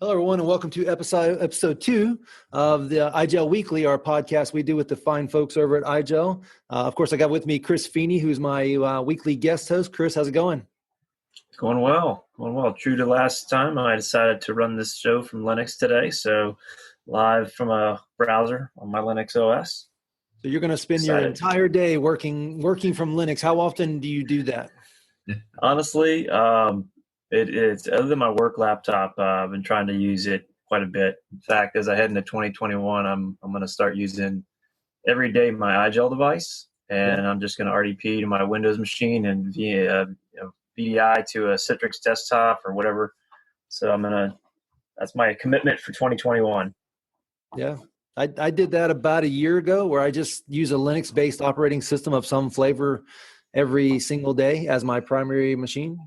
Hello, everyone, and welcome to episode 2 of the IGEL Weekly, our podcast we do with the fine folks over at IGEL. Of course, I got with me Chris Feeney, who's my weekly guest host. Chris, how's it going? It's going well. True to last time, I decided to run this show from Linux today, so live from a browser on my Linux OS. So you're going to spend your entire day working from Linux. How often do you do that? Honestly, it's other than my work laptop, I've been trying to use it quite a bit. In fact, as I head into 2021, I'm going to start using every day my IGEL device, and I'm just going to RDP to my Windows machine and via VDI to a Citrix desktop or whatever. So that's my commitment for 2021. Yeah. I did that about a year ago, where I just use a Linux-based operating system of some flavor every single day as my primary machine.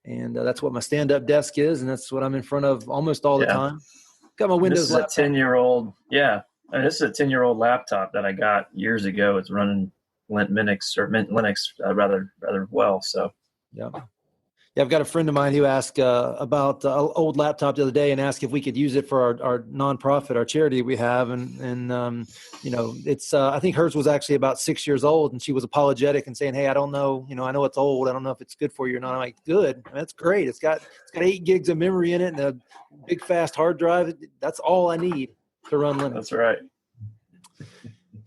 And that's what my stand-up desk is, and that's what I'm in front of almost all the time. Got my Windows laptop. This is a 10-year-old laptop that I got years ago. It's running Linux rather well. So yeah, I've got a friend of mine who asked about an old laptop the other day and asked if we could use it for our nonprofit, our charity we have. And it's I think hers was actually about 6 years old, and she was apologetic and saying, "Hey, I don't know, I know it's old. I don't know if it's good for you or not." I'm like, "Good. That's great. It's got 8 gigs of memory in it and a big fast hard drive. That's all I need to run Linux." That's right.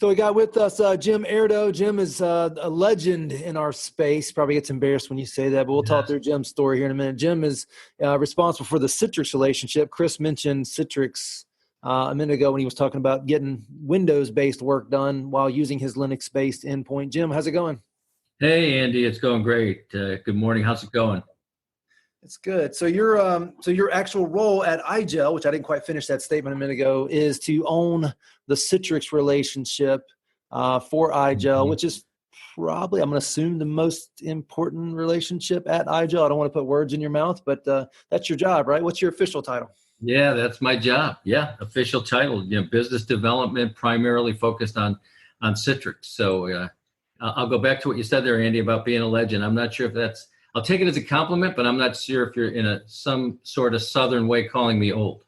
So we got with us Jim Erdo. Jim is a legend in our space. Probably gets embarrassed when you say that, but we'll talk through Jim's story here in a minute. Jim is responsible for the Citrix relationship. Chris mentioned Citrix a minute ago when he was talking about getting Windows-based work done while using his Linux-based endpoint. Jim, how's it going? Hey, Andy, it's going great. Good morning. How's it going? It's good. So your actual role at IGEL, which I didn't quite finish that statement a minute ago, is to own the Citrix relationship for IGEL, which is probably, I'm going to assume, the most important relationship at IGEL. I don't want to put words in your mouth, but that's your job, right? What's your official title? Yeah, that's my job. Yeah, official title. Business development, primarily focused on Citrix. So I'll go back to what you said there, Andy, about being a legend. I'm not sure if that's. I'll take it as a compliment, but I'm not sure if you're in some sort of Southern way calling me old.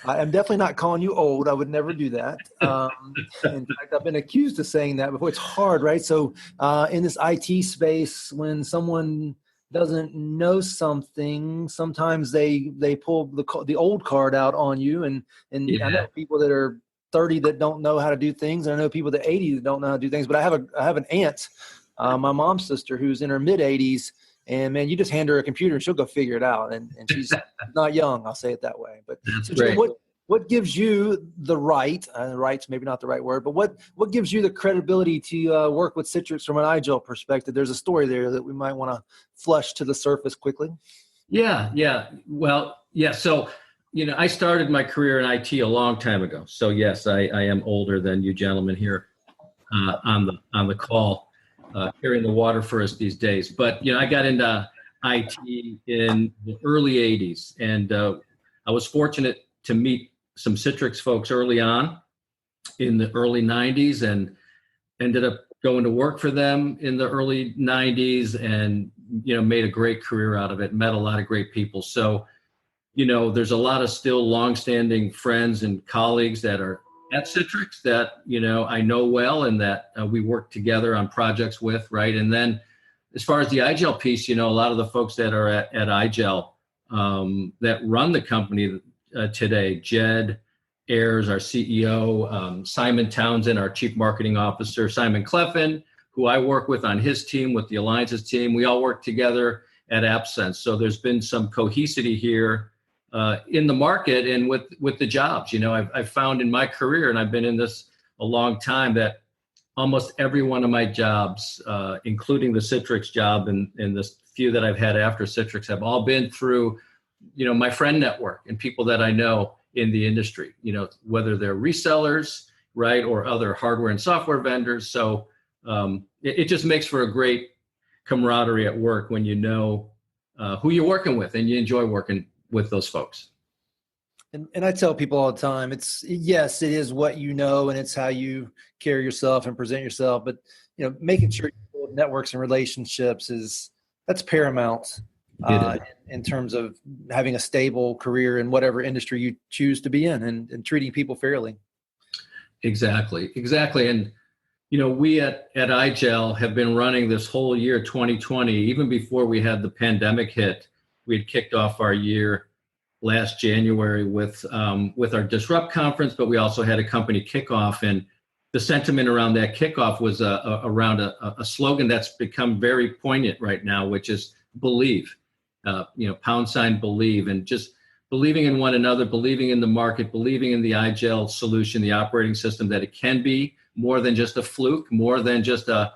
I'm definitely not calling you old. I would never do that. In fact, I've been accused of saying that before. It's hard, right? So in this IT space, when someone doesn't know something, sometimes they pull the old card out on you. And I know people that are 30 that don't know how to do things, and I know people that 80 that don't know how to do things. But I have an aunt, my mom's sister, who's in her mid-80s, and man, you just hand her a computer and she'll go figure it out. And she's not young, I'll say it that way. But that's so, great. what gives you the right's maybe not the right word, but what gives you the credibility to work with Citrix from an IGEL perspective? There's a story there that we might want to flush to the surface quickly. Yeah. Well, yeah. So, I started my career in IT a long time ago. So yes, I am older than you gentlemen here on the call. Carrying the water for us these days. But, I got into IT in the early 80s, and I was fortunate to meet some Citrix folks early on in the early 90s, and ended up going to work for them in the early 90s, and, made a great career out of it, met a lot of great people. So, there's a lot of still longstanding friends and colleagues that are at Citrix that, I know well, and that we work together on projects with, right? And then as far as the IGEL piece, a lot of the folks that are at IGEL that run the company today, Jed Ayers, our CEO, Simon Townsend, our Chief Marketing Officer, Simon Cleffin, who I work with on his team, with the Alliances team. We all work together at AppSense. So there's been some cohesivity here in the market and with the jobs. I've found in my career, and I've been in this a long time, that almost every one of my jobs, including the Citrix job and the few that I've had after Citrix, have all been through, my friend network and people that I know in the industry, whether they're resellers, right, or other hardware and software vendors. So it just makes for a great camaraderie at work when you know who you're working with and you enjoy working with those folks. And I tell people all the time, it is what you know, and it's how you carry yourself and present yourself. But making sure you build networks and relationships that's paramount It is. in terms of having a stable career in whatever industry you choose to be in, and treating people fairly. Exactly. And we at IGEL have been running this whole year 2020, even before we had the pandemic hit. We had kicked off our year last January with our Disrupt conference, but we also had a company kickoff, and the sentiment around that kickoff was around a slogan that's become very poignant right now, which is believe. #believe, and just believing in one another, believing in the market, believing in the IGEL solution, the operating system, that it can be more than just a fluke, more than just a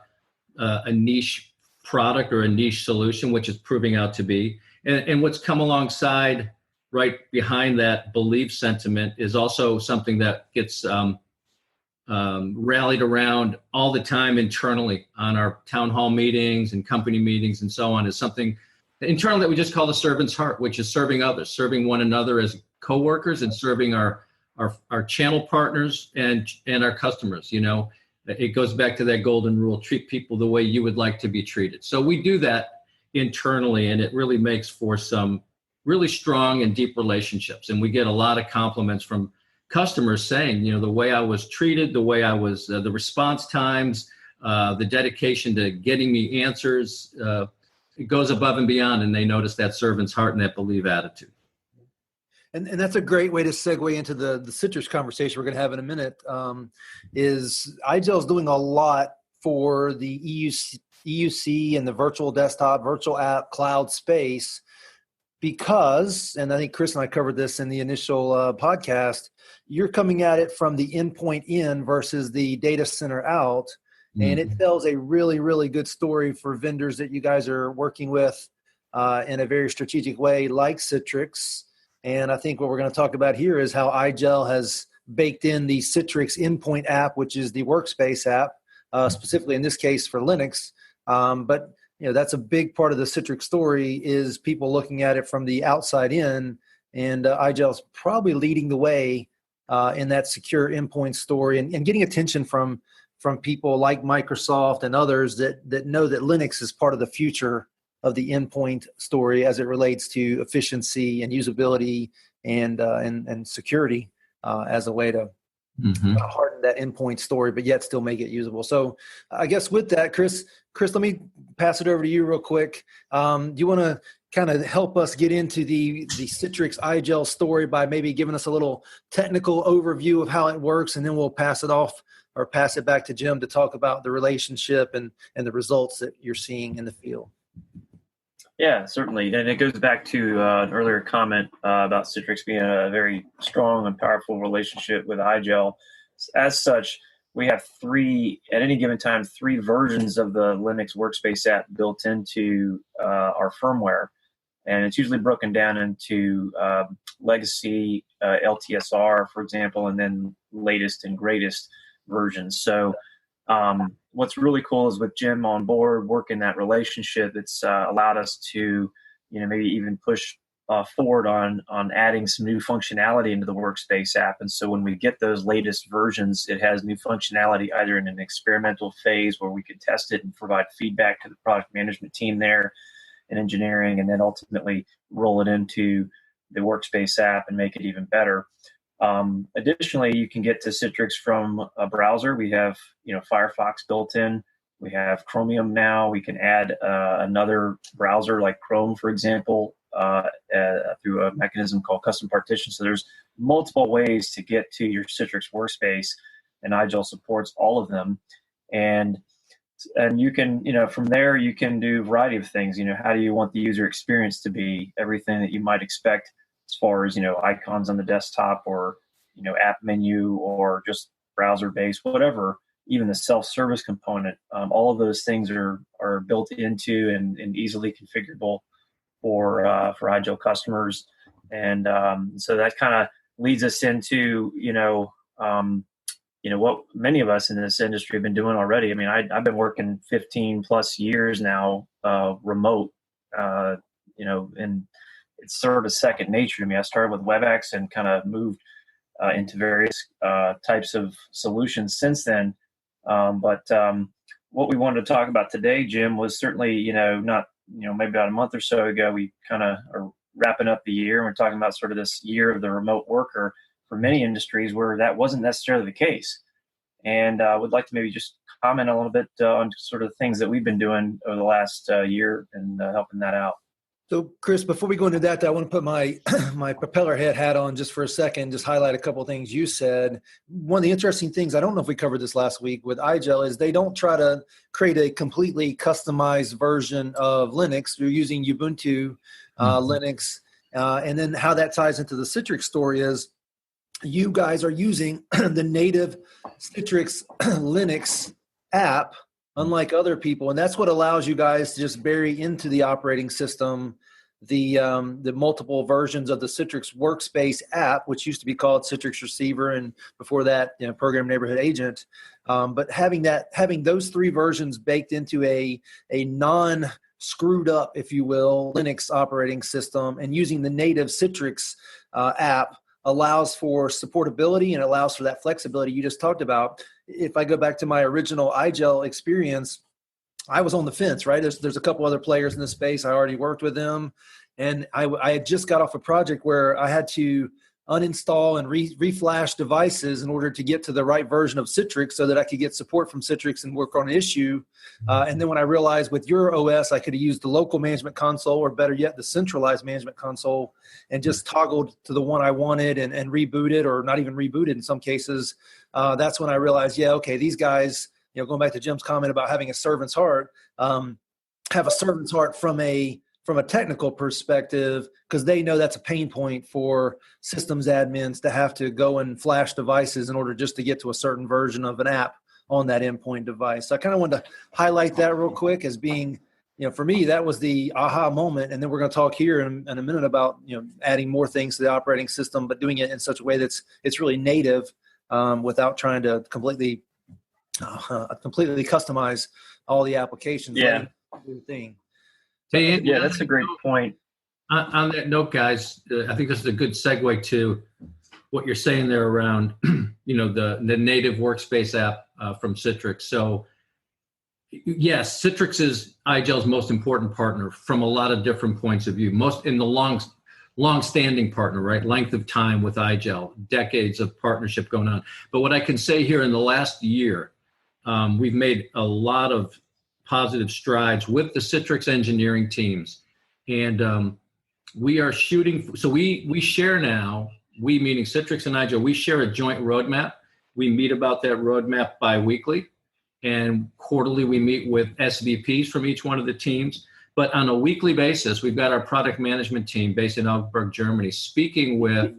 niche product or a niche solution, which is proving out to be. And what's come alongside right behind that belief sentiment is also something that gets rallied around all the time internally on our town hall meetings and company meetings and so on, is something internal that we just call the servant's heart, which is serving others, serving one another as coworkers, and serving our channel partners and our customers. It goes back to that golden rule: treat people the way you would like to be treated. So we do that internally, and it really makes for some really strong and deep relationships. And we get a lot of compliments from customers saying, the way I was treated, the way I was, the response times, the dedication to getting me answers, it goes above and beyond, and they notice that servant's heart and that believe attitude. And that's a great way to segue into the Citrix conversation we're going to have in a minute. Is IGEL is doing a lot for the EUC and the virtual desktop, virtual app, cloud space, because, and I think Chris and I covered this in the initial podcast, you're coming at it from the endpoint in versus the data center out. And it tells a really, really good story for vendors that you guys are working with in a very strategic way, like Citrix. And I think what we're going to talk about here is how IGEL has baked in the Citrix endpoint app, which is the Workspace app, specifically in this case for Linux. But that's a big part of the Citrix story, is people looking at it from the outside in, and IGEL is probably leading the way in that secure endpoint story, and getting attention from people like Microsoft and others that know that Linux is part of the future of the endpoint story as it relates to efficiency and usability and security as a way to harden that endpoint story, but yet still make it usable. So I guess with that, Chris, let me pass it over to you real quick. Do you want to kind of help us get into the Citrix IGEL story by maybe giving us a little technical overview of how it works, and then we'll pass it back to Jim to talk about the relationship and the results that you're seeing in the field. Yeah, certainly. And it goes back to an earlier comment about Citrix being a very strong and powerful relationship with IGEL. As such, we have at any given time, 3 versions of the Linux Workspace app built into our firmware. And it's usually broken down into legacy, LTSR, for example, and then latest and greatest versions. So what's really cool is with Jim on board, working that relationship, it's allowed us to, maybe even push forward on adding some new functionality into the Workspace app. And so when we get those latest versions, it has new functionality either in an experimental phase where we could test it and provide feedback to the product management team there in engineering, and then ultimately roll it into the Workspace app and make it even better. Additionally, you can get to Citrix from a browser. We have, Firefox built in. We have Chromium now. We can add another browser like Chrome, for example, through a mechanism called custom partition. So there's multiple ways to get to your Citrix Workspace, and IGEL supports all of them. And you can, from there, you can do a variety of things. How do you want the user experience to be? Everything that you might expect as far as, icons on the desktop, or, app menu, or just browser-based, whatever, even the self-service component. All of those things are built into and easily configurable for IGEL customers. And so that kind of leads us into, what many of us in this industry have been doing already. I mean, I've been working 15 plus years now, remote, and it's sort of second nature to me. I started with WebEx and kind of moved into various types of solutions since then. But what we wanted to talk about today, Jim, was certainly, not maybe about a month or so ago, we kind of are wrapping up the year, and we're talking about sort of this year of the remote worker for many industries where that wasn't necessarily the case. And I would like to maybe just comment a little bit on sort of the things that we've been doing over the last year and helping that out. So, Chris, before we go into that, I want to put my my propeller head hat on just for a second, just highlight a couple of things you said. One of the interesting things, I don't know if we covered this last week with IGEL, is they don't try to create a completely customized version of Linux. They're using Ubuntu Linux. And then how that ties into the Citrix story is you guys are using the native Citrix Linux app, unlike other people, and that's what allows you guys to just bury into the operating system the multiple versions of the Citrix Workspace app, which used to be called Citrix Receiver, and before that, Program Neighborhood Agent. But having those three versions baked into a non-screwed up, if you will, Linux operating system, and using the native Citrix app allows for supportability and allows for that flexibility you just talked about. If I go back to my original IGEL experience, I was on the fence, right? There's a couple other players in this space. I already worked with them. And I had just got off a project where I had to uninstall and reflash devices in order to get to the right version of Citrix so that I could get support from Citrix and work on an issue. And then when I realized with your OS, I could have used the local management console, or better yet, the centralized management console, and just toggled to the one I wanted and rebooted, or not even rebooted in some cases. That's when I realized, okay, these guys, going back to Jim's comment about having a servant's heart, have a servant's heart from a technical perspective, because they know that's a pain point for systems admins to have to go and flash devices in order just to get to a certain version of an app on that endpoint device. So I kind of wanted to highlight that real quick as being, for me, that was the aha moment. And then we're going to talk here in a minute about, adding more things to the operating system, but doing it in such a way that's it's really native, without trying to completely customize all the applications. Yeah. Thing. Hey, yeah, that's a great point. On that note, guys, I think this is a good segue to what you're saying there around, the native workspace app from Citrix. So, yes, Citrix is IGEL's most important partner from a lot of different points of view. Most in the long-standing partner, right? Length of time with IGEL, decades of partnership going on. But what I can say here in the last year, we've made a lot of positive strides with the Citrix engineering teams. And we are shooting, so we share now, we meaning Citrix and IGEL, we share a joint roadmap. We meet about that roadmap bi-weekly, and quarterly we meet with SVPs from each one of the teams. But on a weekly basis, we've got our product management team based in Augsburg, Germany, speaking with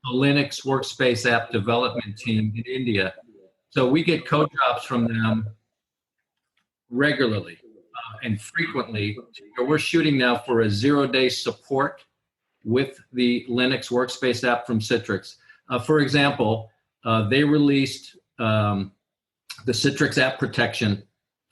a Linux workspace app development team in India. So we get code drops from them regularly and frequently. We're shooting now for a 0-day support with the Linux workspace app from Citrix. For example, they released the Citrix app protection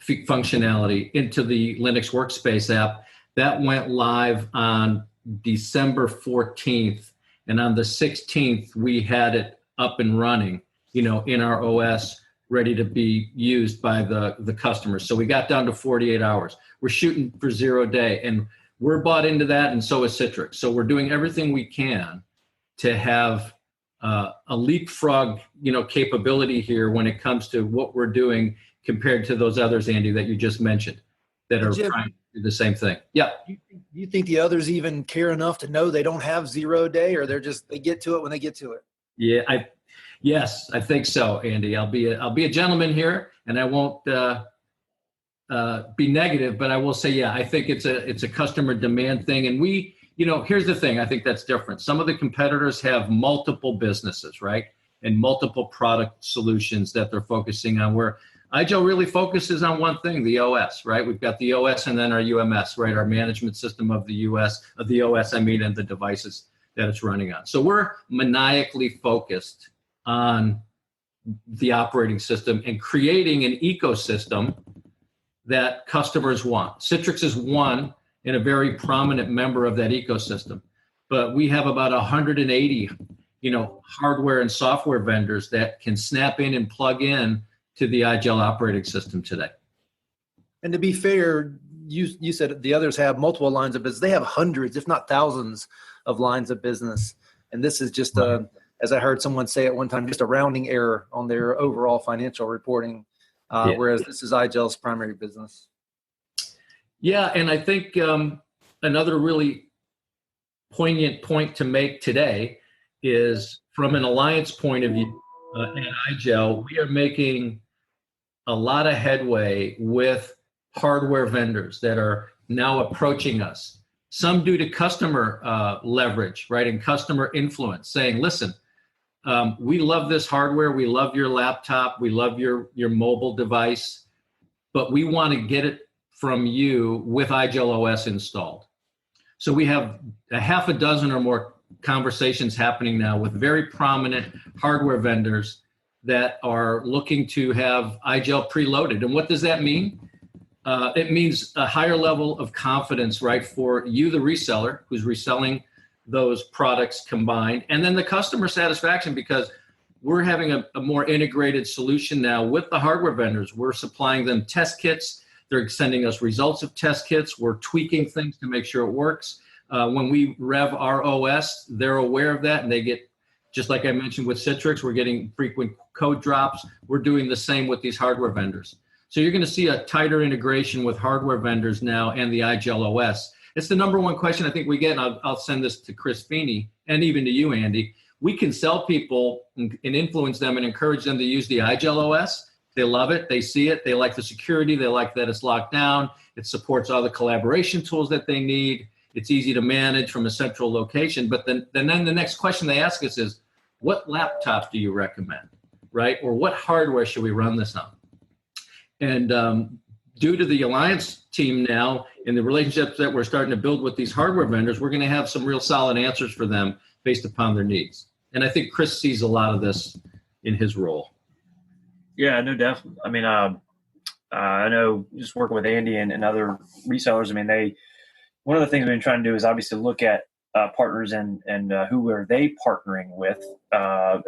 functionality into the Linux workspace app. That went live on December 14th. And on the 16th, we had it up and running, in our OS, ready to be used by the customers. So we got down to 48 hours. We're shooting for 0-day, and we're bought into that, and so is Citrix. So we're doing everything we can to have a leapfrog, capability here when it comes to what we're doing compared to those others, Andy, that you just mentioned, that are trying to do the same thing. Yeah. You think the others even care enough to know they don't have 0-day, or they get to it when they get to it? Yeah, Yes, I think so, Andy. I'll be a gentleman here, and I won't be negative, but I will say, I think it's a customer demand thing. And we, here's the thing, I think that's different. Some of the competitors have multiple businesses, right? And multiple product solutions that they're focusing on, where IGEL really focuses on one thing, the OS, right? We've got the OS and then our UMS, right? Our management system of the OS, and the devices that it's running on. So we're maniacally focused on the operating system and creating an ecosystem that customers want. Citrix is one and a very prominent member of that ecosystem, but we have about 180, hardware and software vendors that can snap in and plug in to the IGEL operating system today. And to be fair, you said the others have multiple lines of business. They have hundreds, if not thousands, of lines of business, and this is just as I heard someone say at one time, just a rounding error on their overall financial reporting. Whereas this is IGEL's primary business. Yeah, and I think another really poignant point to make today is from an alliance point of view at IGEL, we are making a lot of headway with hardware vendors that are now approaching us. Some due to customer leverage, right, and customer influence, saying, listen, we love this hardware, we love your laptop, we love your mobile device, but we want to get it from you with IGEL OS installed. So we have a half a dozen or more conversations happening now with very prominent hardware vendors that are looking to have IGEL preloaded. And what does that mean? It means a higher level of confidence, right, for you, the reseller, who's reselling those products combined, and then the customer satisfaction, because we're having a more integrated solution now with the hardware vendors. We're supplying them test kits. They're sending us results of test kits. We're tweaking things to make sure it works. When we rev our OS, they're aware of that, and they get, just like I mentioned with Citrix, we're getting frequent code drops. We're doing the same with these hardware vendors. So you're going to see a tighter integration with hardware vendors now and the IGEL OS. It's the number one question I think we get, and I'll send this to Chris Feeney and even to you, Andy. We can sell people and influence them and encourage them to use the IGEL OS. They love it. They see it. They like the security. They like that it's locked down. It supports all the collaboration tools that they need. It's easy to manage from a central location. But then the next question they ask us is, what laptop do you recommend, right? Or what hardware should we run this on? And due to the alliance team now and the relationships that we're starting to build with these hardware vendors, we're going to have some real solid answers for them based upon their needs. And I think Chris sees a lot of this in his role. Yeah, no, definitely. I mean, I know just working with Andy and other resellers, I mean, one of the things we've been trying to do is obviously look at partners and who are they partnering with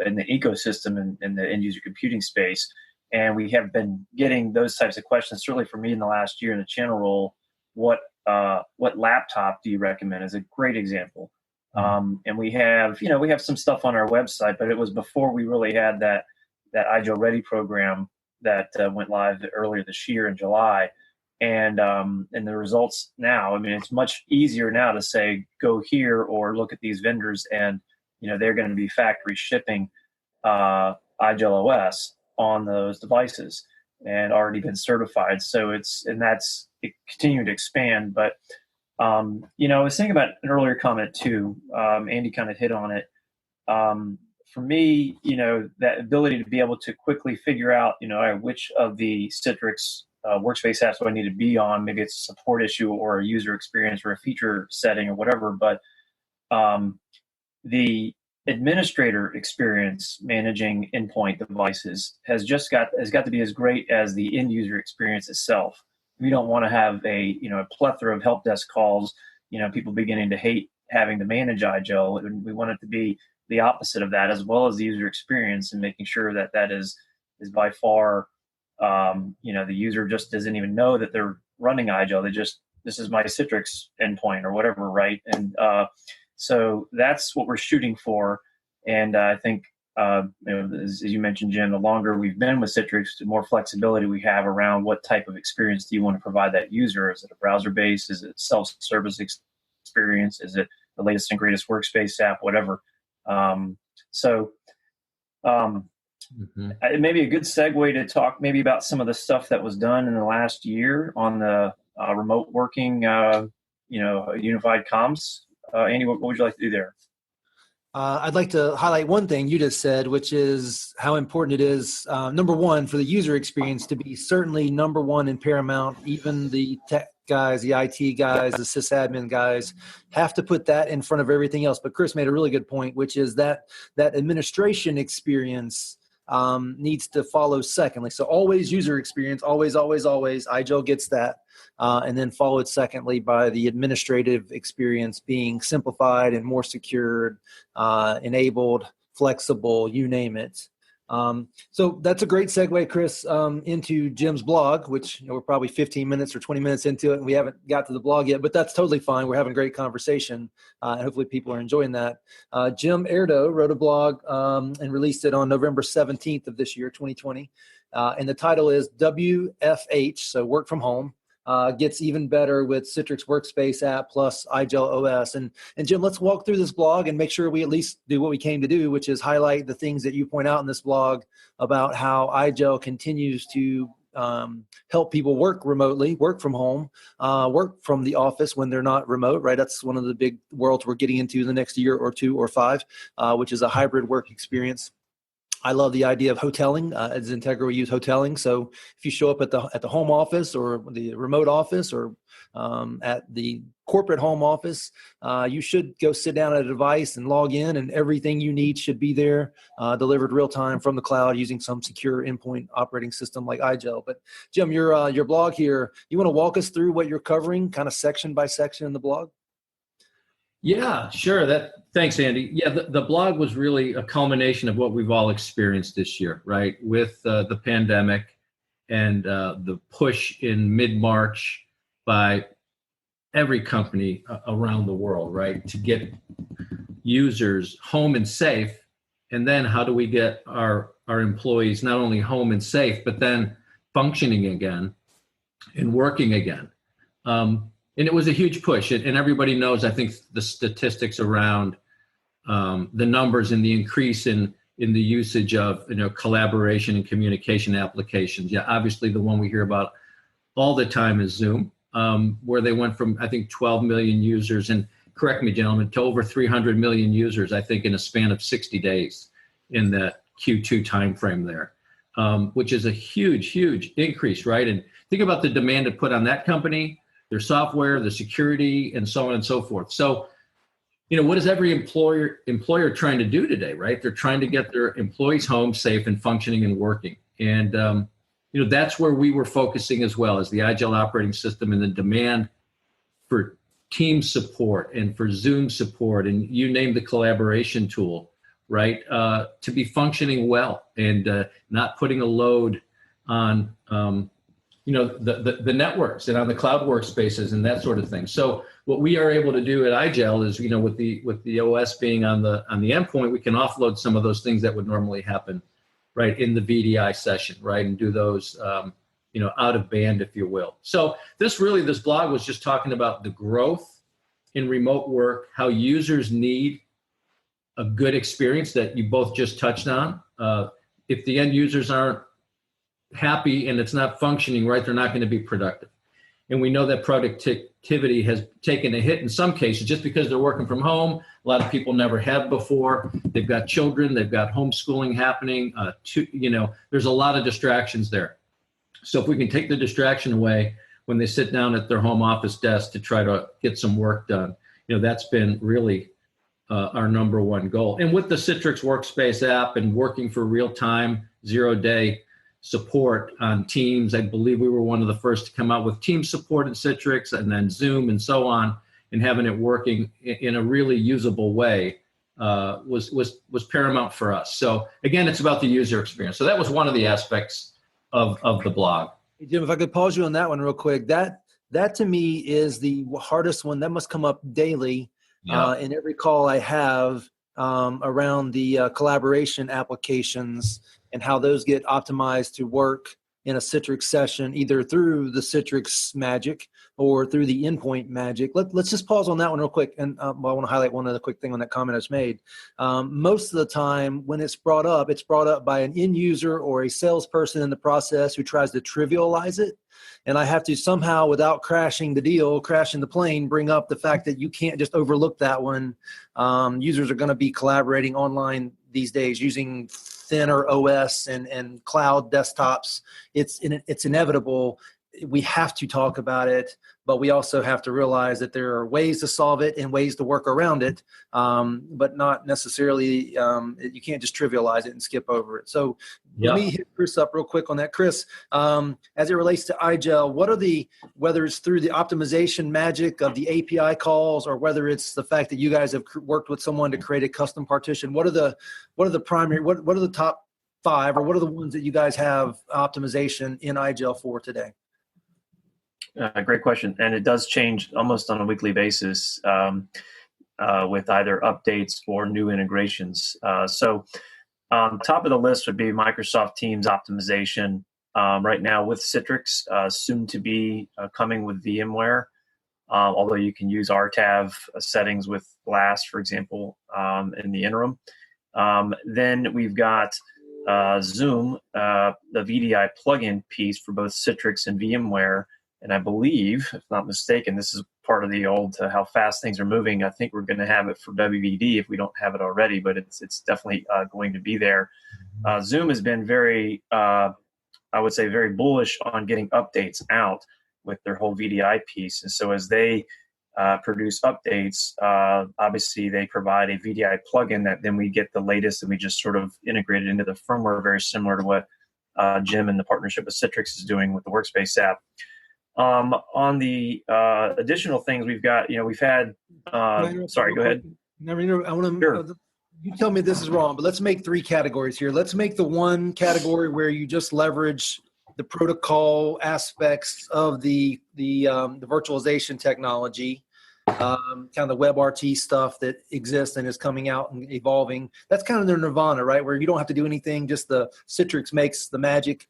in the ecosystem in the end user computing space. And we have been getting those types of questions, certainly for me in the last year in the channel role. What laptop do you recommend is a great example. And we have some stuff on our website, but it was before we really had that IGEL Ready program that went live earlier this year in July. And the results now, I mean, it's much easier now to say, go here or look at these vendors, and they're going to be factory shipping IGEL OS on those devices and already been certified. So it's continuing to expand. But I was thinking about an earlier comment too. Andy kind of hit on it. For me, that ability to be able to quickly figure out, which of the Citrix Workspace apps do I need to be on? Maybe it's a support issue or a user experience or a feature setting or whatever. But the administrator experience managing endpoint devices has got to be as great as the end user experience itself. We don't want to have a plethora of help desk calls, people beginning to hate having to manage IGEL. We want it to be the opposite of that, as well as the user experience, and making sure that is by far, the user just doesn't even know that they're running IGEL. This is my Citrix endpoint or whatever, right? And so that's what we're shooting for. And I think, as you mentioned, Jim, the longer we've been with Citrix, the more flexibility we have around what type of experience do you want to provide that user. Is it a browser-based? Is it self-service experience? Is it the latest and greatest Workspace app? Whatever. It may be a good segue to talk maybe about some of the stuff that was done in the last year on the remote working, unified comms. Andy, what would you like to do there? I'd like to highlight one thing you just said, which is how important it is, number one, for the user experience to be certainly number one and paramount. Even the tech guys, the IT guys, the sysadmin guys have to put that in front of everything else. But Chris made a really good point, which is that administration experience needs to follow secondly. So always user experience, always, always, always. IGEL gets that. And then followed secondly by the administrative experience being simplified and more secured, enabled, flexible, you name it. So that's a great segue, Chris, into Jim's blog, which we're probably 15 minutes or 20 minutes into it, and we haven't got to the blog yet, but that's totally fine. We're having a great conversation, and hopefully people are enjoying that. Jim Erdo wrote a blog and released it on November 17th of this year, 2020, and the title is WFH, so work from home. Gets even better with Citrix Workspace app plus IGEL OS. And Jim, let's walk through this blog and make sure we at least do what we came to do, which is highlight the things that you point out in this blog about how IGEL continues to help people work remotely, work from home, work from the office when they're not remote, right? That's one of the big worlds we're getting into in the next year or 2 or 5, which is a hybrid work experience. I love the idea of hoteling. At XenTegra, we use hoteling. So if you show up at the home office or the remote office or at the corporate home office, you should go sit down at a device and log in, and everything you need should be there, delivered real time from the cloud using some secure endpoint operating system like IGEL. But Jim, your blog here, you want to walk us through what you're covering, kind of section by section in the blog? Yeah, sure. Thanks, Andy. Yeah, the blog was really a culmination of what we've all experienced this year, right? With the pandemic and the push in mid-March by every company around the world, right? To get users home and safe. And then how do we get our employees not only home and safe, but then functioning again and working again. And it was a huge push, and everybody knows, I think, the statistics around the numbers and the increase in the usage of collaboration and communication applications. Yeah, obviously the one we hear about all the time is Zoom, where they went from, I think, 12 million users, and correct me, gentlemen, to over 300 million users, I think, in a span of 60 days in that Q2 timeframe there, which is a huge, huge increase, right? And think about the demand it put on that company, their software, the security, and so on and so forth. So, what is every employer trying to do today, right? They're trying to get their employees home safe and functioning and working. And, that's where we were focusing as well, as the IGEL operating system and the demand for team support and for Zoom support, and you name the collaboration tool, right? To be functioning well and not putting a load on the networks and on the cloud workspaces and that sort of thing. So what we are able to do at IGEL is, with the OS being on the endpoint, we can offload some of those things that would normally happen, right, in the VDI session, right, and do those, out of band, if you will. So this blog was just talking about the growth in remote work, how users need a good experience that you both just touched on. If the end users aren't happy and it's not functioning right, they're not going to be productive. And we know that productivity has taken a hit in some cases just because they're working from home. A lot of people never have before. They've got children, they've got homeschooling happening. There's a lot of distractions there. So if we can take the distraction away when they sit down at their home office desk to try to get some work done, that's been really our number one goal. And with the Citrix Workspace app and working for real-time, 0-day support on Teams. I believe we were one of the first to come out with Teams support in Citrix, and then Zoom and so on, and having it working in a really usable way was paramount for us. So again, it's about the user experience. So that was one of the aspects of the blog. Hey, Jim, if I could pause you on that one real quick, that to me is the hardest one. That must come up daily in every call I have around the collaboration applications and how those get optimized to work in a Citrix session, either through the Citrix magic or through the endpoint magic. Let's just pause on that one real quick. And I want to highlight one other quick thing on that comment I just made. Most of the time when it's brought up by an end user or a salesperson in the process who tries to trivialize it. And I have to somehow, without crashing the plane, bring up the fact that you can't just overlook that one. Users are going to be collaborating online these days using thinner OS and cloud desktops. It's inevitable. We have to talk about it, but we also have to realize that there are ways to solve it and ways to work around it, but not necessarily, you can't just trivialize it and skip over it. So let me hit Chris up real quick on that. Chris, as it relates to IGEL, whether it's through the optimization magic of the API calls or whether it's the fact that you guys have worked with someone to create a custom partition, what are the top 5, or what are the ones that you guys have optimization in IGEL for today? Great question. And it does change almost on a weekly basis with either updates or new integrations. So top of the list would be Microsoft Teams optimization. Right now with Citrix, soon to be coming with VMware, although you can use RTAV settings with Blast, for example, in the interim. Then we've got Zoom, the VDI plugin piece for both Citrix and VMware. And I believe, if not mistaken, this is part of the old how fast things are moving. I think we're going to have it for WVD if we don't have it already, but it's definitely going to be there. Zoom has been very, I would say, very bullish on getting updates out with their whole VDI piece. And so as they produce updates, obviously they provide a VDI plugin that then we get the latest and we just sort of integrate it into the firmware, very similar to what Jim and the partnership with Citrix is doing with the Workspace app. On the additional things we've got, we've had, sorry, go ahead. I want to, you tell me this is wrong, but let's make 3 categories here. Let's make the one category where you just leverage the protocol aspects of the virtualization technology, kind of the WebRT stuff that exists and is coming out and evolving. That's kind of their nirvana, right? Where you don't have to do anything, just the Citrix makes the magic.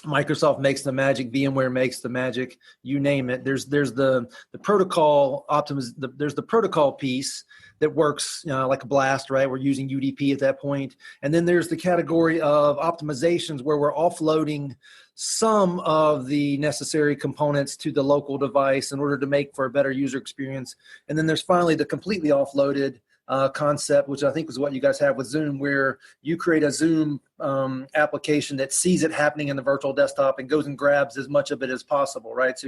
Microsoft makes the magic, VMware makes the magic, you name it. There's the protocol there's the protocol piece that works like a Blast, right? We're using UDP at that point. And then there's the category of optimizations where we're offloading some of the necessary components to the local device in order to make for a better user experience. And then there's finally the completely offloaded concept, which I think is what you guys have with Zoom, where you create a Zoom application that sees it happening in the virtual desktop and goes and grabs as much of it as possible, right?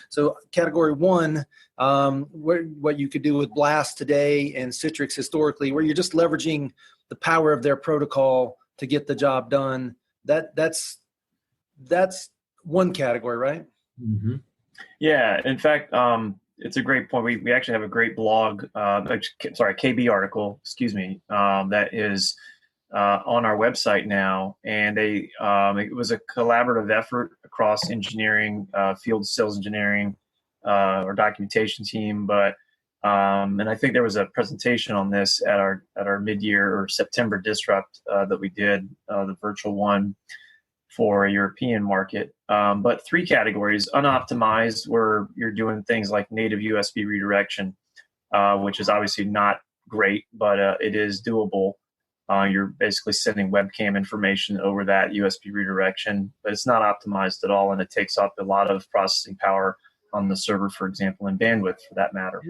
So category 1, what you could do with Blast today and Citrix historically, where you're just leveraging the power of their protocol to get the job done. That's one category, right? Mm-hmm. Yeah. In fact, it's a great point. We actually have a great blog, KB article, that is on our website now. And it was a collaborative effort across engineering, field sales engineering, or documentation team. But and I think there was a presentation on this at our mid-year or September Disrupt that we did, the virtual one for a European market. But 3 categories: unoptimized, where you're doing things like native USB redirection, which is obviously not great, but it is doable. You're basically sending webcam information over that USB redirection, but it's not optimized at all, and it takes up a lot of processing power on the server, for example, and bandwidth for that matter.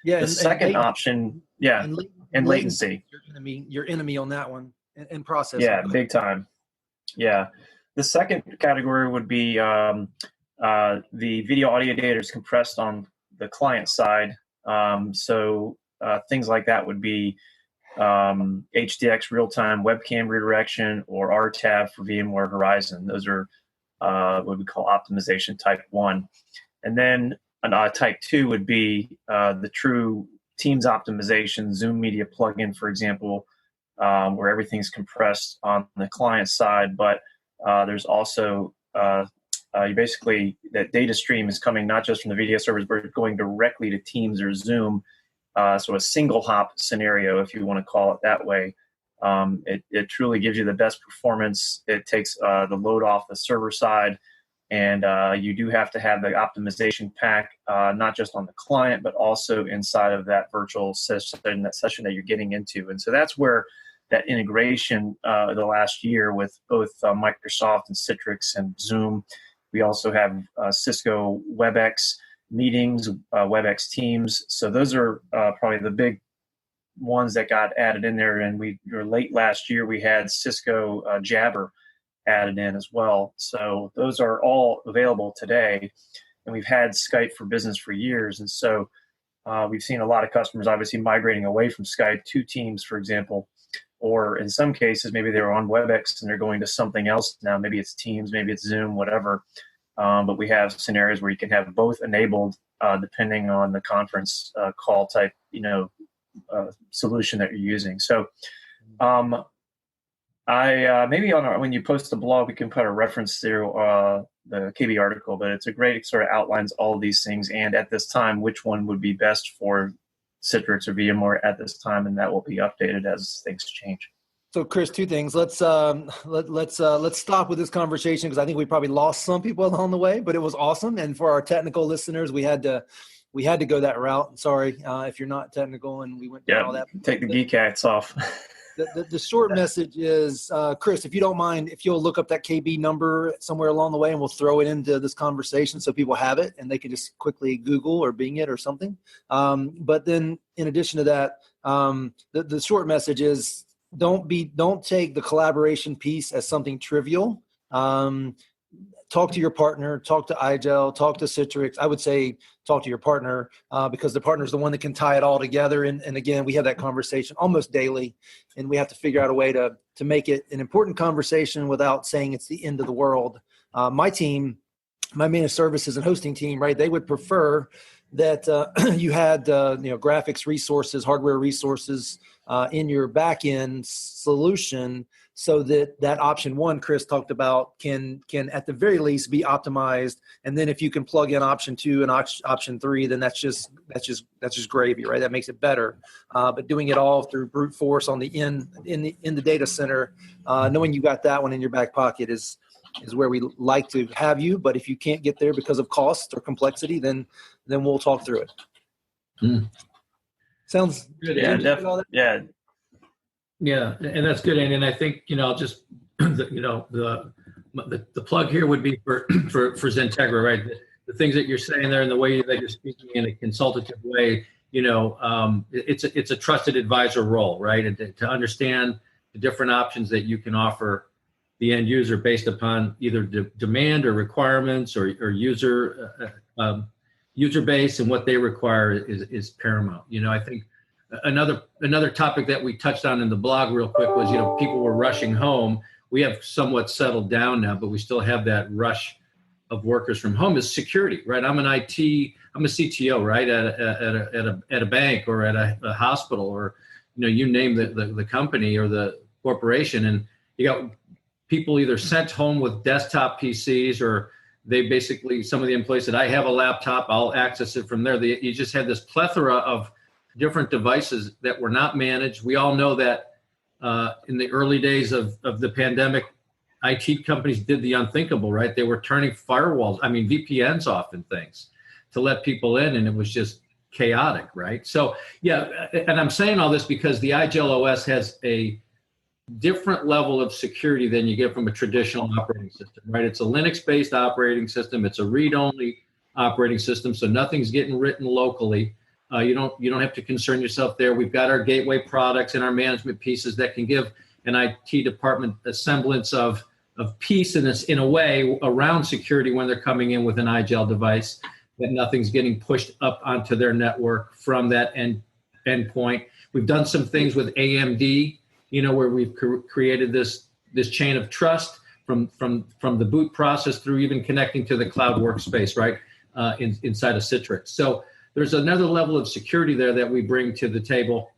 Yeah. The second option, and latency. Your enemy on that one, and processing. Yeah, big time. Yeah. The second category would be the video audio data is compressed on the client side. So things like that would be HDX real-time webcam redirection or RTAV for VMware Horizon. Those are what we call optimization type 1. And then type 2 would be the true Teams optimization, Zoom Media plugin, for example, where everything's compressed on the client side, but there's also basically that data stream is coming not just from the video servers, but going directly to Teams or Zoom. So a single hop scenario, if you want to call it that way. It truly gives you the best performance. It takes the load off the server side, and you do have to have the optimization pack, not just on the client, but also inside of that virtual session, that session that you're getting into. And so that's where that integration the last year with both Microsoft and Citrix and Zoom. We also have Cisco WebEx meetings, WebEx Teams. So those are probably the big ones that got added in there. And late last year, we had Cisco Jabber added in as well. So those are all available today. And we've had Skype for Business for years. And so we've seen a lot of customers obviously migrating away from Skype to Teams, for example. Or in some cases, maybe they were on WebEx and they're going to something else now. Maybe it's Teams, maybe it's Zoom, whatever. But we have scenarios where you can have both enabled depending on the conference call type, solution that you're using. So Maybe when you post the blog, we can put a reference through the KB article, but it's a great, it sort of outlines all of these things, and at this time, which one would be best for Citrix or VMware at this time, and that will be updated as things change. So, Chris, two things. Let's stop with this conversation because I think we probably lost some people along the way, but it was awesome. And for our technical listeners, we had to go that route. Sorry if you're not technical, and we went down all that. Take the geek hats off. The short message is, Chris, if you don't mind, if you'll look up that KB number somewhere along the way, and we'll throw it into this conversation so people have it and they can just quickly Google or Bing it or something. But then, in addition to that, the short message is, don't take the collaboration piece as something trivial. Talk to your partner, talk to IGEL, talk to Citrix. I would say talk to your partner because the partner is the one that can tie it all together. And again, we have that conversation almost daily, and we have to figure out a way to make it an important conversation without saying it's the end of the world. My team, my managed services and hosting team, right, they would prefer that you had graphics resources, hardware resources in your back-end solution, so that option one Chris talked about can at the very least be optimized. And then if you can plug in option two and option three, then that's just gravy, right? That makes it better. But doing it all through brute force on the in the data center, knowing you got that one in your back pocket is where we like to have you. But if you can't get there because of cost or complexity, then we'll talk through it. Sounds good. Yeah, definitely. Yeah. Yeah, and that's good. And I think, I'll just, the plug here would be for XenTegra, right? The things that you're saying there and the way that you're speaking in a consultative way, it's a trusted advisor role, right? And to understand the different options that you can offer the end user based upon either demand or requirements or user base and what they require is paramount. I think another topic that we touched on in the blog real quick was, people were rushing home. We have somewhat settled down now, but we still have that rush of workers from home is security, right? I'm a CTO, right? At a bank or at a hospital or, you name the company or the corporation. And you got people either sent home with desktop PCs or they basically, some of the employees said, I have a laptop, I'll access it from there. You just had this plethora of different devices that were not managed. We all know that in the early days of the pandemic, IT companies did the unthinkable, right? They were turning VPNs off and things to let people in, and it was just chaotic, right? So, yeah, and I'm saying all this because the IGEL OS has a different level of security than you get from a traditional operating system, right? It's a Linux-based operating system. It's a read-only operating system, so nothing's getting written locally. You don't have to concern yourself there. We've got our gateway products and our management pieces that can give an IT department a semblance of peace in a way around security when they're coming in with an IGEL device, that nothing's getting pushed up onto their network from that endpoint. We've done some things with AMD, where we've created this chain of trust from the boot process through even connecting to the cloud workspace, right, inside of Citrix. So there's another level of security there that we bring to the table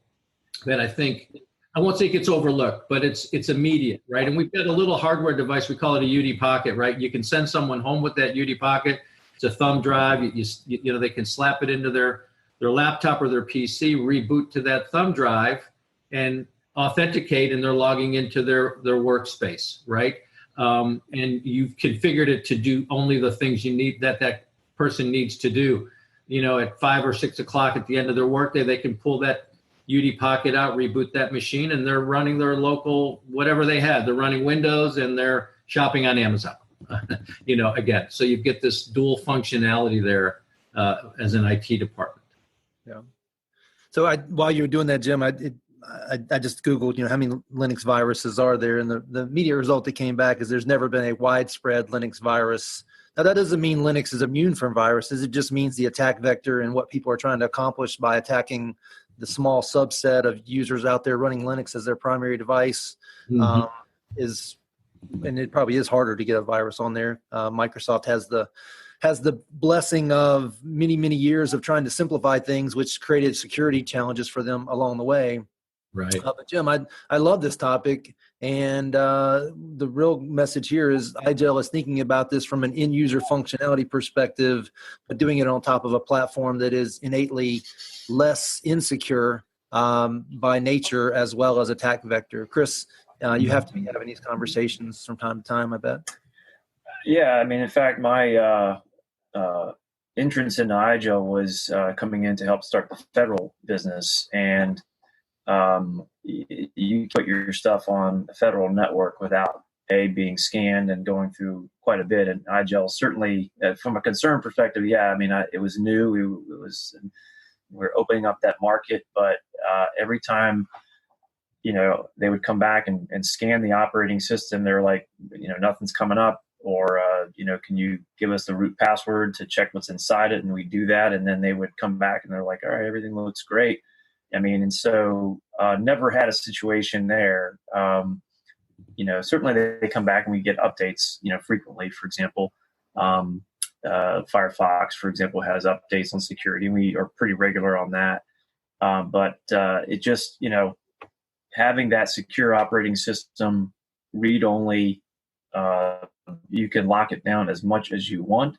that I think, I won't say it gets overlooked, but it's immediate, right? And we've got a little hardware device, we call it a UD Pocket, right? You can send someone home with that UD Pocket. It's a thumb drive. They can slap it into their laptop or their PC, reboot to that thumb drive, and authenticate, and they're logging into their workspace, right? And you've configured it to do only the things you need that person needs to do. At 5 or 6 o'clock at the end of their workday, they can pull that UD Pocket out, reboot that machine, and they're running their local, whatever they have. They're running Windows and they're shopping on Amazon, again. So you get this dual functionality there as an IT department. Yeah. So while you were doing that, Jim, I just Googled, how many Linux viruses are there? And the immediate result that came back is there's never been a widespread Linux virus. Now, that doesn't mean Linux is immune from viruses. It just means the attack vector and what people are trying to accomplish by attacking the small subset of users out there running Linux as their primary device is, and it probably is harder to get a virus on there. Microsoft has the blessing of many, many years of trying to simplify things, which created security challenges for them along the way. Right. But Jim, I love this topic, and the real message here is IGEL is thinking about this from an end user functionality perspective, but doing it on top of a platform that is innately less insecure by nature as well as attack vector. Chris, you have to be having these conversations from time to time, I bet. Yeah, I mean, in fact, my entrance into IGEL was coming in to help start the federal business, and you put your stuff on a federal network without being scanned and going through quite a bit. And IGEL certainly, from a concern perspective, yeah, I mean, it was new. We're opening up that market, but every time, they would come back and scan the operating system, they're like, nothing's coming up, or can you give us the root password to check what's inside it? And we do that, and then they would come back and they're like, all right, everything looks great. I mean, and so never had a situation there. Certainly they come back and we get updates, frequently. For example, Firefox, for example, has updates on security. We are pretty regular on that. But it just, having that secure operating system read only, you can lock it down as much as you want.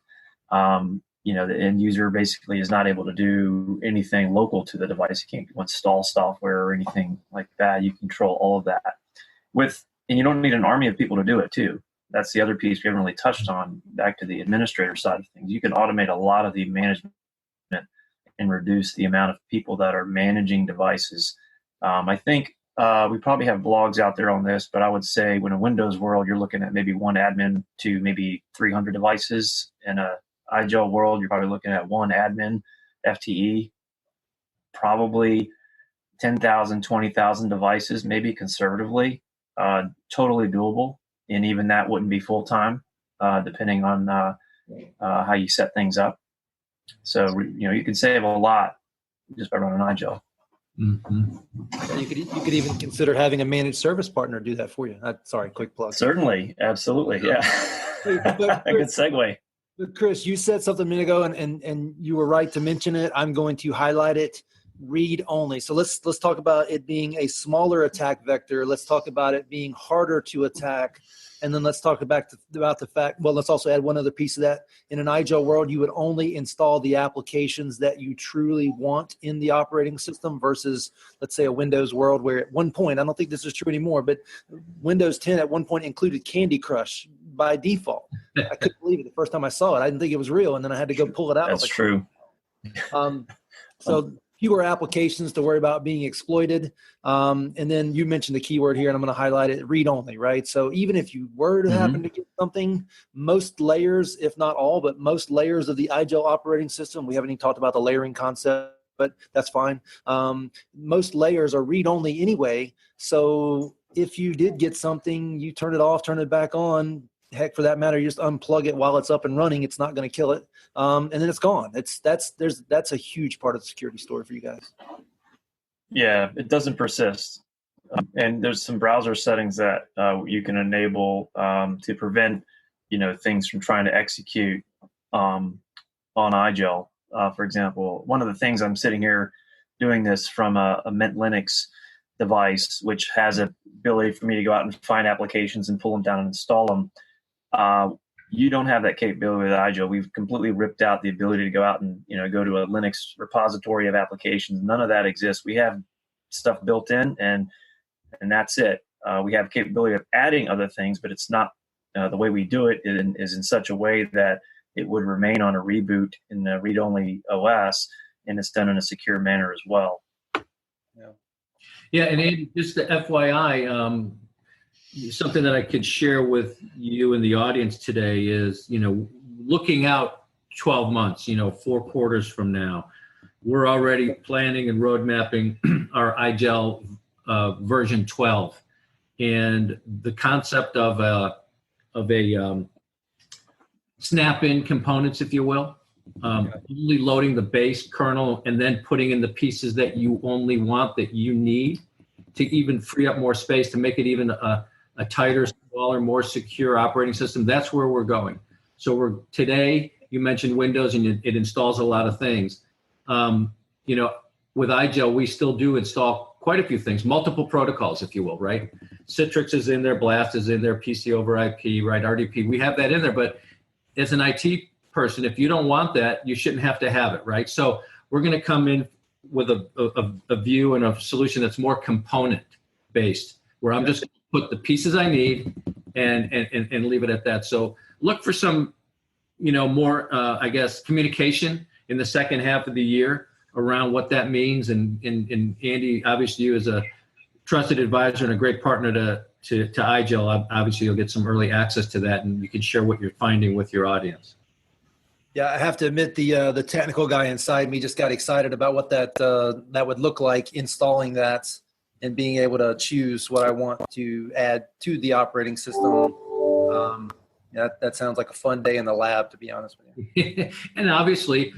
The end user basically is not able to do anything local to the device. You can't install software or anything like that. You control all of that and you don't need an army of people to do it too. That's the other piece we haven't really touched on, back to the administrator side of things. You can automate a lot of the management and reduce the amount of people that are managing devices. I think we probably have blogs out there on this, but I would say when a Windows world, you're looking at maybe one admin to maybe 300 devices. In a IGEL world, you're probably looking at one admin FTE, probably 10,000, 20,000 devices, maybe conservatively, totally doable. And even that wouldn't be full time, depending on how you set things up. So, you can save a lot just by running IGEL. Mm-hmm. You could even consider having a managed service partner do that for you. Sorry, quick plug. Certainly, absolutely, yeah. But Good segue. But Chris, you said something a minute ago, and you were right to mention it. I'm going to highlight it. Read only. So let's talk about it being a smaller attack vector. Let's talk about it being harder to attack. And then let's talk about the fact, well, let's also add one other piece of that. In an IGEL world, you would only install the applications that you truly want in the operating system versus, let's say, a Windows world where at one point, I don't think this is true anymore, but Windows 10 at one point included Candy Crush by default. I couldn't believe it the first time I saw it. I didn't think it was real, and then I had to go pull it out. That's true. So fewer applications to worry about being exploited. And then you mentioned the keyword here, and I'm going to highlight it, read only, right? So even if you were to happen to get something, most layers, if not all, but most layers of the IGEL operating system, we haven't even talked about the layering concept, but that's fine. Most layers are read only anyway. So if you did get something, you turn it off, turn it back on, heck, for that matter, you just unplug it while it's up and running. It's not going to kill it. And then it's gone. That's a huge part of the security story for you guys. Yeah, it doesn't persist. And there's some browser settings that you can enable to prevent, things from trying to execute on IGEL. For example, one of the things, I'm sitting here doing this from a Mint Linux device, which has a ability for me to go out and find applications and pull them down and install them. You don't have that capability with IGEL. We've completely ripped out the ability to go out and go to a Linux repository of applications. None of that exists. We have stuff built in, and that's it. We have capability of adding other things, but it's not the way we do it is in such a way that it would remain on a reboot in the read-only OS, and it's done in a secure manner as well. Yeah, and Andy, just the FYI, something that I could share with you and the audience today is, looking out 12 months, 4 quarters from now, we're already planning and road mapping our IGEL version 12, and the concept of a snap-in components, if you will, only loading the base kernel and then putting in the pieces that you only want, that you need to even free up more space to make it even a tighter, smaller, more secure operating system. That's where we're going. So today, you mentioned Windows, and it installs a lot of things. With IGEL, we still do install quite a few things, multiple protocols, if you will, right? Citrix is in there, Blast is in there, PC over IP, right? RDP, we have that in there, but as an IT person, if you don't want that, you shouldn't have to have it, right? So we're going to come in with a view and a solution that's more component based, where I'm just going to put the pieces I need and leave it at that. So look for some, more, I guess, communication in the second half of the year around what that means. And Andy, obviously you as a trusted advisor and a great partner to IGEL, obviously you'll get some early access to that and you can share what you're finding with your audience. Yeah, I have to admit the technical guy inside me just got excited about what that would look like, installing that and being able to choose what I want to add to the operating system. That sounds like a fun day in the lab, to be honest with you. And obviously,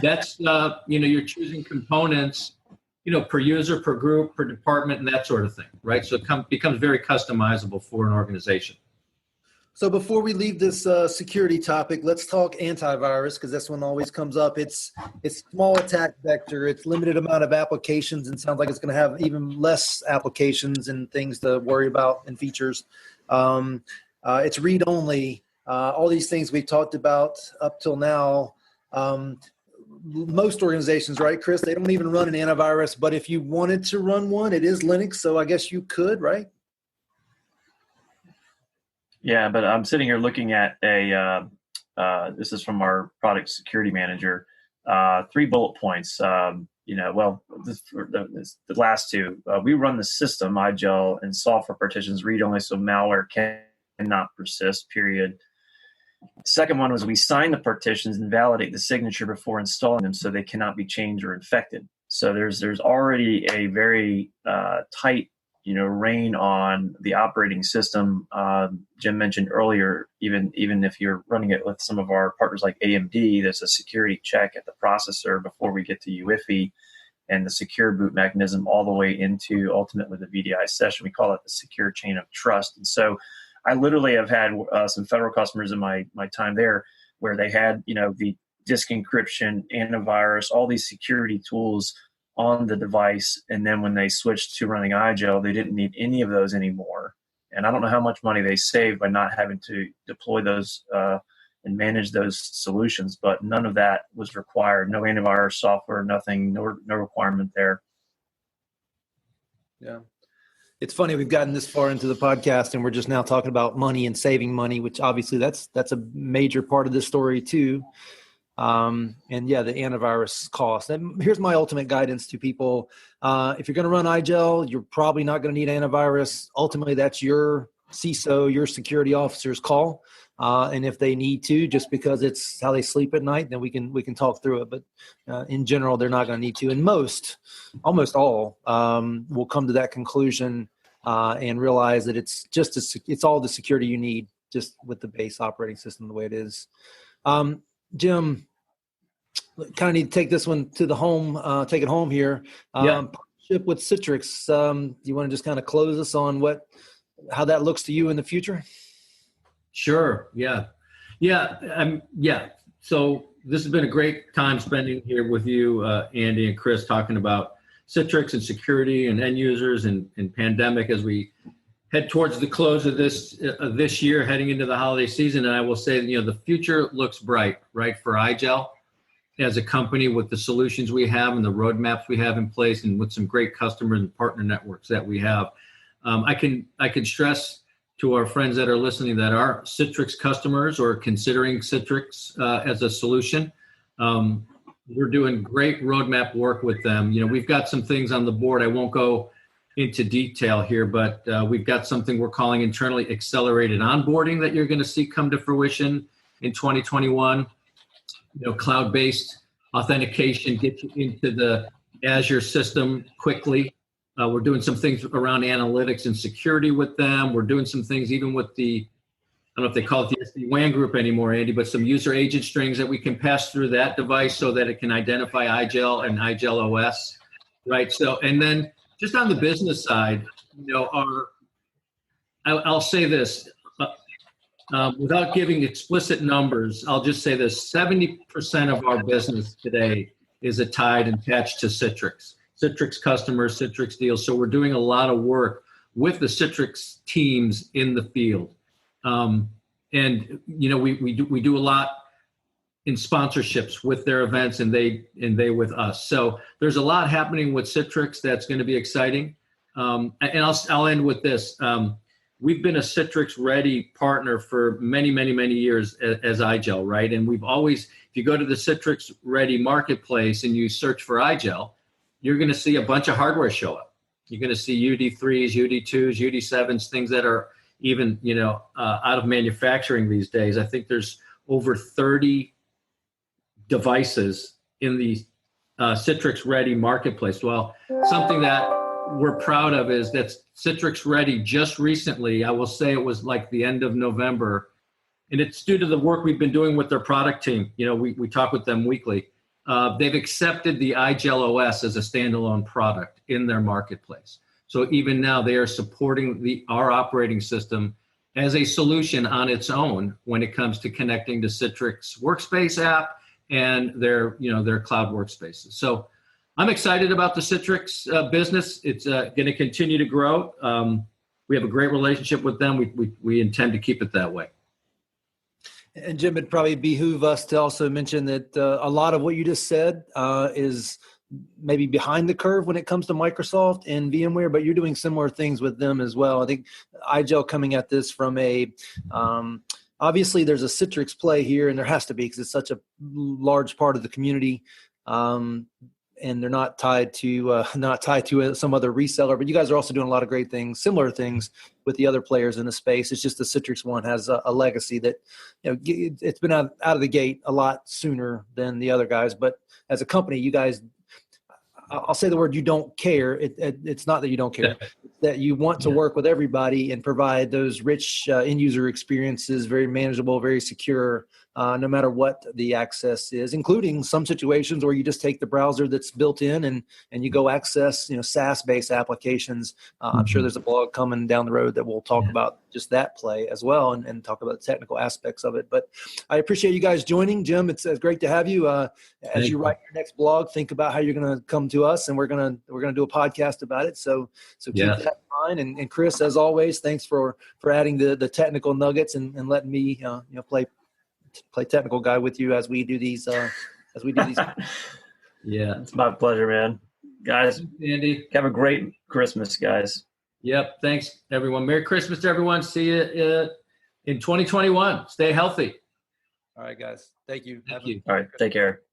that's you're choosing components, per user, per group, per department, and that sort of thing, right? So it becomes very customizable for an organization. So before we leave this security topic, let's talk antivirus, because this one always comes up. It's small attack vector. It's limited amount of applications, and sounds like it's going to have even less applications and things to worry about and features. It's read only. All these things we've talked about up till now. Most organizations, right, Chris? They don't even run an antivirus. But if you wanted to run one, it is Linux, so I guess you could, right? Yeah, but I'm sitting here looking at this is from our product security manager, 3 bullet points. The last 2, we run the system, IGEL, and software partitions read-only, so malware cannot persist, period. The second one was we sign the partitions and validate the signature before installing them so they cannot be changed or infected. So there's already a very tight rein on the operating system. Jim mentioned earlier, even if you're running it with some of our partners like AMD, there's a security check at the processor before we get to UEFI and the secure boot mechanism all the way into ultimately the VDI session. We call it the secure chain of trust. And so I literally have had some federal customers in my time there where they had, the disk encryption, antivirus, all these security tools on the device, and then when they switched to running IGEL, they didn't need any of those anymore. And I don't know how much money they saved by not having to deploy those and manage those solutions, but none of that was required. No antivirus software, nothing, no requirement there. Yeah. It's funny, we've gotten this far into the podcast and we're just now talking about money and saving money, which obviously that's a major part of this story too. And yeah, the antivirus cost. And here's my ultimate guidance to people. If you're going to run IGEL, you're probably not going to need antivirus. Ultimately, that's your CISO, your security officer's call. And if they need to, just because it's how they sleep at night, then we can talk through it. But in general, they're not going to need to. And almost all, will come to that conclusion and realize that it's it's all the security you need, just with the base operating system the way it is. Jim, kind of need to take this one to the home, take it home here. Partnership with Citrix. Do you want to just kind of close us on how that looks to you in the future? Sure. Yeah. So this has been a great time spending here with you, Andy and Chris, talking about Citrix and security and end users and pandemic as we head towards the close of this year, heading into the holiday season. And I will say, the future looks bright, right, for IGEL as a company with the solutions we have and the roadmaps we have in place, and with some great customer and partner networks that we have. I can stress to our friends that are listening that are Citrix customers or considering Citrix as a solution. We're doing great roadmap work with them. We've got some things on the board. I won't go into detail here, but we've got something we're calling internally accelerated onboarding that you're going to see come to fruition in 2021. Cloud-based authentication, get you into the Azure system quickly. We're doing some things around analytics and security with them. We're doing some things even with I don't know if they call it the SD-WAN group anymore, Andy, but some user agent strings that we can pass through that device so that it can identify IGEL and IGEL OS, right? So, and then just on the business side, I'll say this, without giving explicit numbers, I'll just say this: 70% of our business today is tied and attached to Citrix. Citrix customers, Citrix deals. So we're doing a lot of work with the Citrix teams in the field. And, we do a lot in sponsorships with their events, and they with us. So there's a lot happening with Citrix that's going to be exciting. And I'll end with this. We've been a Citrix Ready partner for many, many, many years as IGEL, right? And we've always, if you go to the Citrix Ready marketplace and you search for IGEL, you're going to see a bunch of hardware show up. You're going to see UD3s, UD2s, UD7s, things that are even, out of manufacturing these days. I think there's over 30 devices in the Citrix Ready marketplace. Well, something that we're proud of is that Citrix Ready just recently, I will say it was like the end of November, and it's due to the work we've been doing with their product team. We talk with them weekly. They've accepted the IGEL OS as a standalone product in their marketplace. So even now they are supporting our operating system as a solution on its own when it comes to connecting to Citrix Workspace app and their cloud workspaces. So I'm excited about the Citrix business. It's going to continue to grow. We have a great relationship with them. We intend to keep it that way. And Jim, it'd probably behoove us to also mention that a lot of what you just said is maybe behind the curve when it comes to Microsoft and VMware, but you're doing similar things with them as well. I think IGEL coming at this from obviously there's a Citrix play here, and there has to be because it's such a large part of the community. And they're not tied to some other reseller, but you guys are also doing a lot of great things, similar things with the other players in the space. It's just the Citrix one has a legacy that, it's been out of the gate a lot sooner than the other guys. But as a company, you guys, I'll say the word, you don't care. It's not that you don't care, it's that you want to work with everybody and provide those rich end user experiences, very manageable, very secure, no matter what the access is, including some situations where you just take the browser that's built in and you go access, SaaS-based applications. I'm sure there's a blog coming down the road that will talk about just that play as well and talk about the technical aspects of it. But I appreciate you guys joining. Jim, it's great to have you. As you write your next blog, think about how you're going to come to us, and we're going to do a podcast about it. So keep that in mind. And Chris, as always, thanks for adding the technical nuggets and letting me play technical guy with you as we do these. Yeah, it's my pleasure, man. Guys, Andy, have a great Christmas, guys. Yep. Thanks, everyone. Merry Christmas to everyone. See you in 2021. Stay healthy. All right, guys. Thank you. All right. Take care.